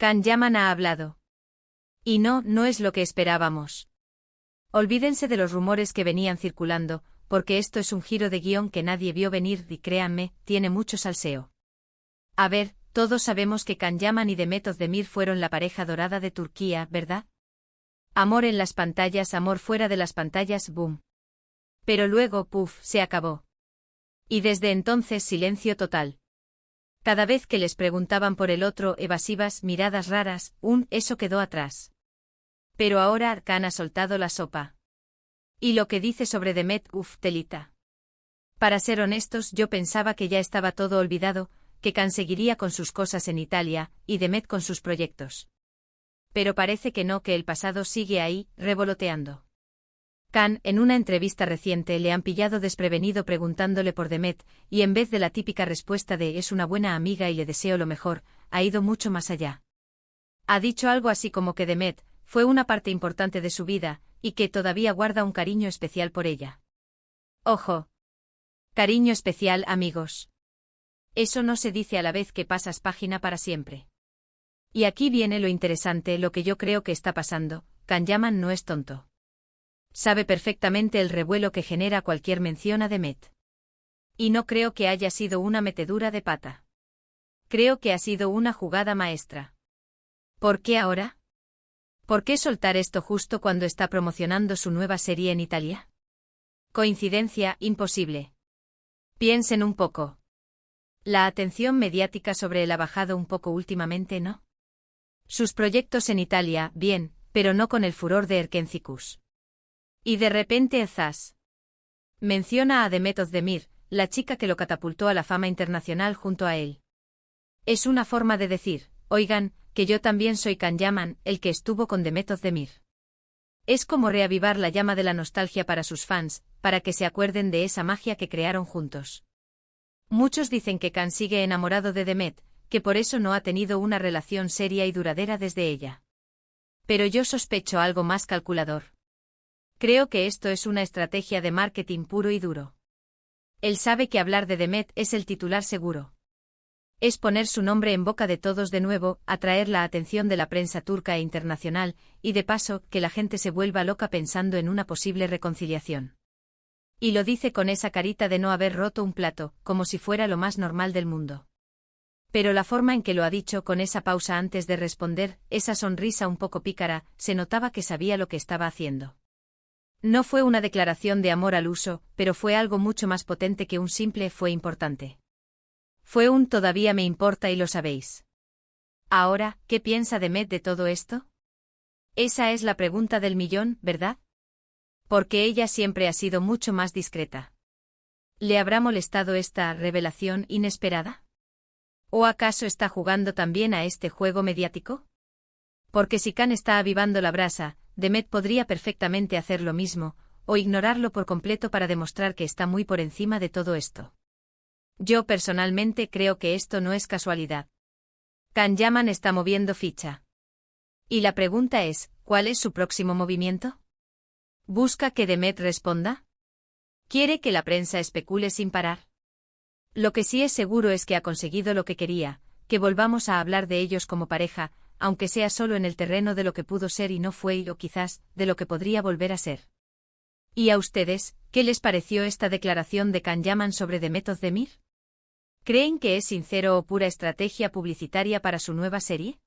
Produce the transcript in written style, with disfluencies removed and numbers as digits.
Can Yaman ha hablado. Y no es lo que esperábamos. Olvídense de los rumores que venían circulando, porque esto es un giro de guión que nadie vio venir y créanme, tiene mucho salseo. A ver, todos sabemos que Can Yaman y Demet Özdemir fueron la pareja dorada de Turquía, ¿verdad? Amor en las pantallas, amor fuera de las pantallas, boom. Pero luego, puff, se acabó. Y desde entonces silencio total. Cada vez que les preguntaban por el otro, evasivas, miradas raras, eso quedó atrás. Pero ahora Can ha soltado la sopa. Y lo que dice sobre Demet, telita. Para ser honestos, yo pensaba que ya estaba todo olvidado, que Can seguiría con sus cosas en Italia, y Demet con sus proyectos. Pero parece que no, que el pasado sigue ahí, revoloteando. Can, en una entrevista reciente, le han pillado desprevenido preguntándole por Demet, y en vez de la típica respuesta de «es una buena amiga y le deseo lo mejor», ha ido mucho más allá. Ha dicho algo así como que Demet fue una parte importante de su vida, y que todavía guarda un cariño especial por ella. Ojo. Cariño especial, amigos. Eso no se dice a la vez que pasas página para siempre. Y aquí viene lo interesante, lo que yo creo que está pasando. Can Yaman no es tonto. Sabe perfectamente el revuelo que genera cualquier mención a Demet. Y no creo que haya sido una metedura de pata. Creo que ha sido una jugada maestra. ¿Por qué ahora? ¿Por qué soltar esto justo cuando está promocionando su nueva serie en Italia? Coincidencia, imposible. Piensen un poco. La atención mediática sobre él ha bajado un poco últimamente, ¿no? Sus proyectos en Italia, bien, pero no con el furor de Erkencicus. Y de repente zas. Menciona a Demet Özdemir, la chica que lo catapultó a la fama internacional junto a él. Es una forma de decir, oigan, que yo también soy Can Yaman, el que estuvo con Demet Özdemir. Es como reavivar la llama de la nostalgia para sus fans, para que se acuerden de esa magia que crearon juntos. Muchos dicen que Can sigue enamorado de Demet, que por eso no ha tenido una relación seria y duradera desde ella. Pero yo sospecho algo más calculador. Creo que esto es una estrategia de marketing puro y duro. Él sabe que hablar de Demet es el titular seguro. Es poner su nombre en boca de todos de nuevo, atraer la atención de la prensa turca e internacional, y de paso, que la gente se vuelva loca pensando en una posible reconciliación. Y lo dice con esa carita de no haber roto un plato, como si fuera lo más normal del mundo. Pero la forma en que lo ha dicho, con esa pausa antes de responder, esa sonrisa un poco pícara, se notaba que sabía lo que estaba haciendo. No fue una declaración de amor al uso, pero fue algo mucho más potente que un simple «fue importante». Fue un «todavía me importa» y lo sabéis. Ahora, ¿qué piensa Demet de todo esto? Esa es la pregunta del millón, ¿verdad? Porque ella siempre ha sido mucho más discreta. ¿Le habrá molestado esta revelación inesperada? ¿O acaso está jugando también a este juego mediático? Porque si Can está avivando la brasa, Demet podría perfectamente hacer lo mismo, o ignorarlo por completo para demostrar que está muy por encima de todo esto. Yo personalmente creo que esto no es casualidad. Can Yaman está moviendo ficha. Y la pregunta es, ¿cuál es su próximo movimiento? ¿Busca que Demet responda? ¿Quiere que la prensa especule sin parar? Lo que sí es seguro es que ha conseguido lo que quería, que volvamos a hablar de ellos como pareja, aunque sea solo en el terreno de lo que pudo ser y no fue, o quizás, de lo que podría volver a ser. ¿Y a ustedes, qué les pareció esta declaración de Can Yaman sobre Demet Özdemir? ¿Creen que es sincero o pura estrategia publicitaria para su nueva serie?